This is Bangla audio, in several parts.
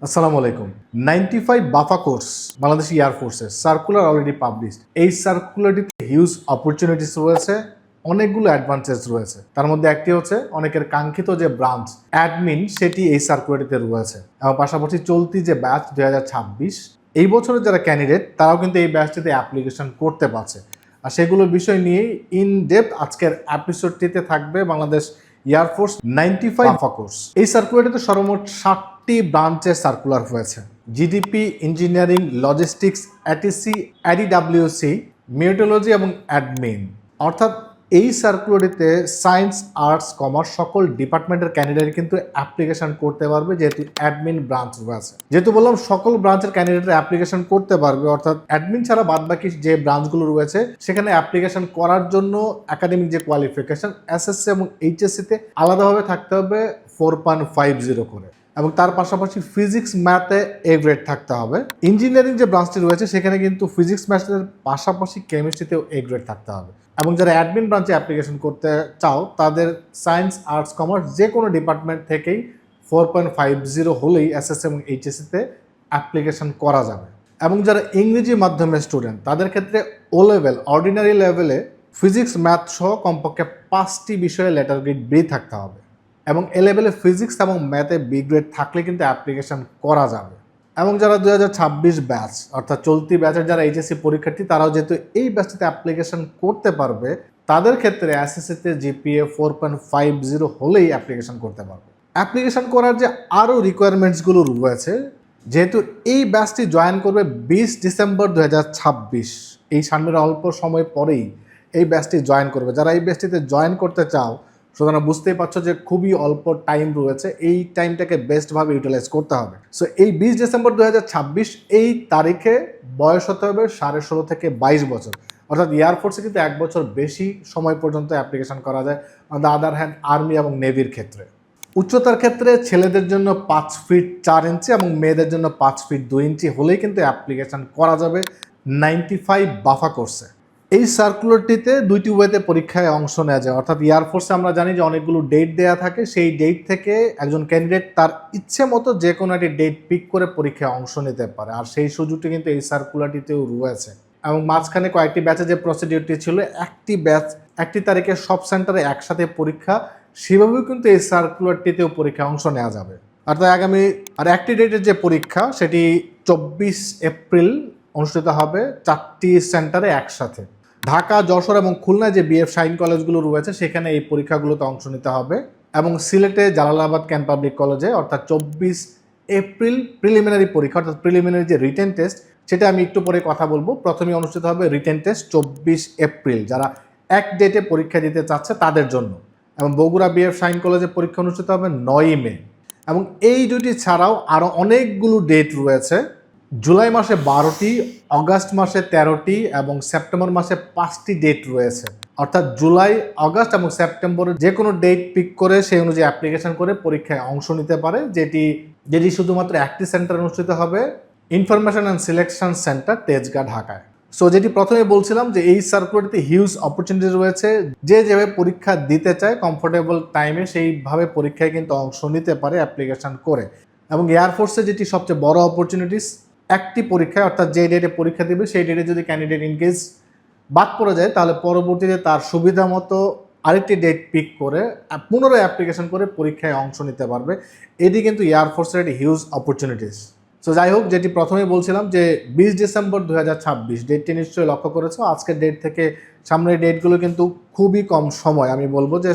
আসসালামু আলাইকুম। 95 বাফা কোর্স বাংলাদেশ এয়ার ফোর্সের সার্কুলার অলরেডি পাবলিশড। এই সার্কুলারটিতে হিউজ অপরচুনিটিস রয়েছে, অনেকগুলো অ্যাডভান্টেজ রয়েছে। তার মধ্যে একটি হচ্ছে অনেকের কাঙ্ক্ষিত যে ব্রাঞ্চ অ্যাডমিন সেটি এই সার্কুলারটিতে রয়েছে এবং পাশাপাশি চলতি যে ব্যাচ 2026 এই বছরের যারা ক্যান্ডিডেট তারাও কিন্তু এই ব্যাচটিতে অ্যাপ্লিকেশন করতে পারছে। আর সেগুলোর বিষয় নিয়েই ইন ডেপথ আজকের এপিসোডটিতে থাকবে বাংলাদেশ এয়ারফোর্স 95 বাফা কোর্স। এই সার্কুলারটিতে সর্বমোট 60টি ব্রাঞ্চের সার্কুলার হয়েছে। GDP, engineering, logistics, ATC, ADWC, metrology এবং অ্যাডমিন। অর্থাৎ এই সার্কুলারটিতে সায়েন্স, আর্টস, কমার্স সকল ডিপার্টমেন্টের ক্যান্ডিডেট কিন্তু অ্যাপ্লিকেশন করতে পারবে, যেহেতু অ্যাডমিন ব্রাঞ্চ রয়েছে। যেহেতু বললাম সকল ব্রাঞ্চের ক্যান্ডিডেটরা অ্যাপ্লিকেশন করতে পারবে, অর্থাৎ অ্যাডমিন ছাড়া বাদবাকি যে ব্রাঞ্চগুলো রয়েছে সেখানে অ্যাপ্লিকেশন করার জন্য একাডেমিক যে কোয়ালিফিকেশন এসএসসি এবং এইচএসসিতে আলাদাভাবে থাকতে হবে 4.50 করে, এবং তার পাশাপাশি ফিজিক্স ম্যাথে এ গ্রেড থাকতে হবে। ইঞ্জিনিয়ারিং যে ব্রাঞ্চটি রয়েছে সেখানে কিন্তু ফিজিক্স ম্যাথের পাশাপাশি কেমিস্ট্রিতেও এ গ্রেড থাকতে হবে। এবং যারা অ্যাডমিন ব্রাঞ্চে অ্যাপ্লিকেশন করতে চাও তাদের সায়েন্স, আর্টস, কমার্স যে কোনো ডিপার্টমেন্ট থেকেই 4.50 হলেই এসএসসি এবং এইচএসসিতে অ্যাপ্লিকেশন করা যাবে। এবং যারা ইংরেজি মাধ্যমের স্টুডেন্ট তাদের ক্ষেত্রে ও লেভেল, অর্ডিনারি লেভেলে ফিজিক্স ম্যাথ সহ কমপক্ষে 5টি বিষয়ে লেটার গ্রেড বি থাকতে হবে, এবং এ লেভেলে ফিজিক্স এবং ম্যাথে বি গ্রেড থাকলে কিন্তু অ্যাপ্লিকেশন করা যাবে। এবং যারা 2026 ব্যাচ অর্থাৎ চলতি ব্যাচের যারা এইচএসসি পরীক্ষার্থী তারাও যেহেতু এই ব্যাচটিতে অ্যাপ্লিকেশন করতে পারবে, তাদের ক্ষেত্রে এসএসসিতে জিপিএ 4.50 হলেই অ্যাপ্লিকেশন করতে পারবে। অ্যাপ্লিকেশন করার যে আরও রিকোয়ারমেন্টসগুলো রয়েছে, যেহেতু এই ব্যাচটি জয়েন করবে 20 ডিসেম্বর 2026, এই সামনের অল্প সময় পরেই এই ব্যাচটি জয়েন করবে। যারা এই ব্যাচটিতে জয়েন করতে চাও সুতরাং বুঝতেই পারছো যে খুবই অল্প টাইম রয়েছে, এই টাইমটাকে বেস্টভাবে ইউটিলাইজ করতে হবে। সো এই 20 ডিসেম্বর 2026 এই তারিখে বয়স হতে হবে 16.5 থেকে 22 বছর, অর্থাৎ এয়ারফোর্সে কিন্তু 1 বছর বেশি সময় পর্যন্ত অ্যাপ্লিকেশন করা যায় on the other hand army এবং নেভির ক্ষেত্রে। উচ্চতার ক্ষেত্রে ছেলেদের জন্য 5 ফিট 4 ইঞ্চি এবং মেয়েদের জন্য 5 ফিট 2 ইঞ্চি হলেই কিন্তু অ্যাপ্লিকেশন করা যাবে 95 বাফা কোর্সে। এই সার্কুলারটিতে 2টি ওয়েতে পরীক্ষায় অংশ নেওয়া যায়, অর্থাৎ এয়ারফোর্সে আমরা জানি যে অনেকগুলো ডেট দেওয়া থাকে, সেই ডেট থেকে একজন ক্যান্ডিডেট তার ইচ্ছে মতো যে কোনো একটি ডেট পিক করে পরীক্ষায় অংশ নিতে পারে, আর সেই সুযোগটি কিন্তু এই সার্কুলারটিতেও রয়েছে। এবং মাঝখানে কয়েকটি ব্যাচে যে প্রসিডিউরটি ছিল, একটি ব্যাচ একটি তারিখে সব সেন্টারে একসাথে পরীক্ষা, সেভাবেও কিন্তু এই সার্কুলারটিতেও পরীক্ষায় অংশ নেওয়া যাবে। অর্থাৎ আগামী আর একটি ডেটের যে পরীক্ষা সেটি 24 এপ্রিল অনুষ্ঠিত হবে 4টি সেন্টারে একসাথে। ঢাকা, যশোর এবং খুলনায় যে বিএফ শাহিন কলেজগুলো রয়েছে সেখানে এই পরীক্ষাগুলোতে অংশ নিতে হবে, এবং সিলেটে জালালাবাদ ক্যান্ট পাবলিক কলেজে অর্থাৎ 24 এপ্রিল প্রিলিমিনারি পরীক্ষা, অর্থাৎ প্রিলিমিনারি যে রিটেন টেস্ট সেটা আমি একটু পরে কথা বলবো। প্রথমে অনুষ্ঠিত হবে রিটেন টেস্ট 24 এপ্রিল যারা এক ডেটে পরীক্ষা দিতে চাচ্ছে তাদের জন্য, এবং বগুড়া বিএফ শাহিন কলেজে পরীক্ষা অনুষ্ঠিত হবে 9 মে। এবং এই দুটি ছাড়াও আরও অনেকগুলো ডেট রয়েছে। জুলাই মাসে 12টি, অগাস্ট মাসে 13টি এবং সেপ্টেম্বর মাসে 5টি ডেট রয়েছে। অর্থাৎ জুলাই, অগাস্ট এবং সেপ্টেম্বরের যে কোনো ডেট পিক করে সেই অনুযায়ী অ্যাপ্লিকেশন করে পরীক্ষায় অংশ নিতে পারে, যেটি শুধুমাত্র একটি সেন্টার অনুষ্ঠিত হবে, information and selection centre, Tejgaon, ঢাকায়। সো যেটি প্রথমে বলছিলাম যে এই সার্কুলারটিতে হিউজ অপরচুনিটি রয়েছে, যে যেভাবে পরীক্ষা দিতে চায় কমফোর্টেবল টাইমে সেইভাবে পরীক্ষায় কিন্তু অংশ নিতে পারে অ্যাপ্লিকেশন করে। এবং এয়ারফোর্সে যেটি সবচেয়ে বড় অপরচুনিটিস, একটি পরীক্ষায় অর্থাৎ যে ডেটে পরীক্ষা দেবে সেই ডেটে যদি ক্যান্ডিডেট ইনকেস বাদ পড়ে যায় তাহলে পরবর্তীতে তার সুবিধা মতো আরেকটি ডেট পিক করে পুনরায় অ্যাপ্লিকেশন করে পরীক্ষায় অংশ নিতে পারবে। এটি কিন্তু এয়ারফোর্সের একটি হিউজ অপরচুনিটিস। সো যাই হোক, যেটি প্রথমেই বলছিলাম যে 20 ডিসেম্বর 2026 ডেটটি নিশ্চয়ই লক্ষ্য করেছো। আজকের ডেট থেকে সামনের ডেটগুলো কিন্তু খুবই কম সময়। আমি বলবো যে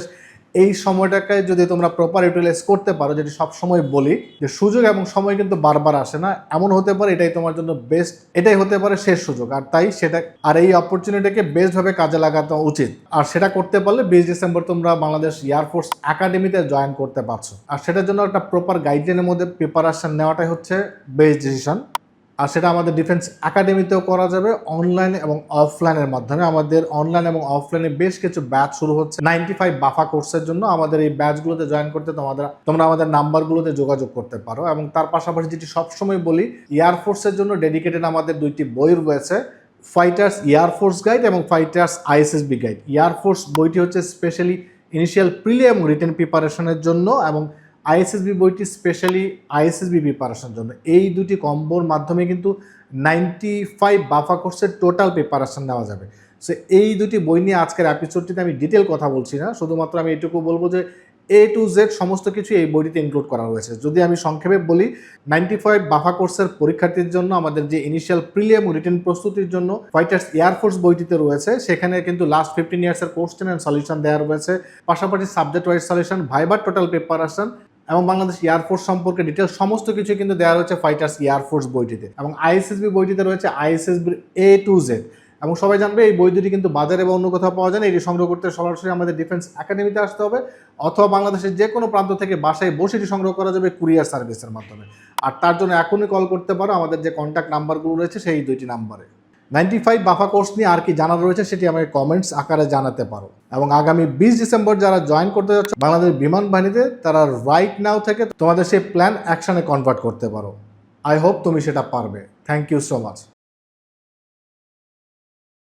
এই সময়টাকে যদি তোমরা প্রপার ইউটিলাইজ করতে পারো, যেটি সবসময় বলি যে সুযোগ এবং সময় কিন্তু বারবার আসে না, এমন হতে পারে এটাই তোমার জন্য বেস্ট, এটাই হতে পারে শেষ সুযোগ, আর তাই সেটা আর এই অপরচুনিটিকে বেস্টভাবে কাজে লাগাতে উচিত। আর সেটা করতে পারলে 20 ডিসেম্বর তোমরা বাংলাদেশ এয়ারফোর্স একাডেমিতে জয়েন করতে পারছো, আর সেটার জন্য একটা প্রপার গাইডলাইনের মধ্যে প্রিপারেশন নেওয়াটাই হচ্ছে বেস্ট ডিসিশন। আর সেটা আমাদের ডিফেন্স একাডেমিতেও করা যাবে অনলাইন এবং অফলাইনের মাধ্যমে। আমাদের অনলাইন এবং অফলাইনে বেশ কিছু ব্যাচ শুরু হচ্ছে 95 বাফা কোর্সের জন্য। আমাদের এই ব্যাচগুলোতে জয়েন করতে তোমরা আমাদের নাম্বারগুলোতে যোগাযোগ করতে পারো। এবং তার পাশাপাশি যেটি সবসময় বলি, এয়ারফোর্সের জন্য ডেডিকেটেড আমাদের 2টি বই রয়েছে, ফাইটার্স এয়ারফোর্স গাইড এবং ফাইটার্স আইএসএসবি গাইড। এয়ারফোর্স বইটি হচ্ছে স্পেশালি ইনিশিয়াল প্রিলি এবং রিটেন প্রিপারেশনের জন্য, এবং আইএসএসবি বইটি স্পেশালি আইএসএসবি প্রিপারেশনের জন্য। এই দুটি কম্বোর মাধ্যমে কিন্তু 95 বাফা কোর্সের টোটাল প্রিপারেশন নেওয়া যাবে। সো এই দুটি বই নিয়ে আজকের এপিসোডটিতে আমি ডিটেল কথা বলছি না, শুধুমাত্র আমি এটুকু বলবো যে A to Z সমস্ত কিছু এই বইটিতে ইনক্লুড করা হয়েছে। যদি আমি সংক্ষেপে বলি, 95 বাফা কোর্সের পরীক্ষার্থীর জন্য আমাদের যে ইনিশিয়াল প্রিলিয়াম রিটেন প্রস্তুতির জন্য ফাইটার্স এয়ারফোর্স বইটিতে রয়েছে, সেখানে কিন্তু লাস্ট 15 ইয়ার্সের কোশ্চেন অ্যান্ড সলিউশন দেওয়া রয়েছে, পাশাপাশি সাবজেক্ট ওয়াইজ সলিউশন, ভাইবার টোটাল প্রিপারেশন এবং বাংলাদেশ এয়ারফোর্স সম্পর্কে ডিটেল সমস্ত কিছু কিন্তু দেওয়া রয়েছে ফাইটার্স এয়ারফোর্স বইটিতে। এবং আইএসএসবি বইটিতে রয়েছে আইএসএসবির A to Z। এবং সবাই জানবে এই বই দুটি কিন্তু বাজারে বা অন্য কোথাও পাওয়া যায় না। এটি সংগ্রহ করতে সরাসরি আমাদের ডিফেন্স একাডেমিতে আসতে হবে, অথবা বাংলাদেশের যে কোনো প্রান্ত থেকে বাসায় বসে এটি সংগ্রহ করা যাবে কুরিয়ার সার্ভিসের মাধ্যমে। আর তার জন্য এখনই কল করতে পারো আমাদের যে কন্ট্যাক্ট নাম্বারগুলো রয়েছে সেই দুইটি নাম্বারে। 95 বাফা কোর্স নিয়ে আর কি জানার রয়েছে সেটি আমাকে কমেন্টস আকারে জানাতে পারো। এবং আগামী 20 ডিসেম্বর যারা জয়েন করতে যাচ্ছে বাংলাদেশ বিমান বাহিনীতে, তারা রাইট নাও থেকে তোমাদের সেই প্ল্যান অ্যাকশনে কনভার্ট করতে পারো। আই হোপ তুমি সেটা পারবে। Thank you so much.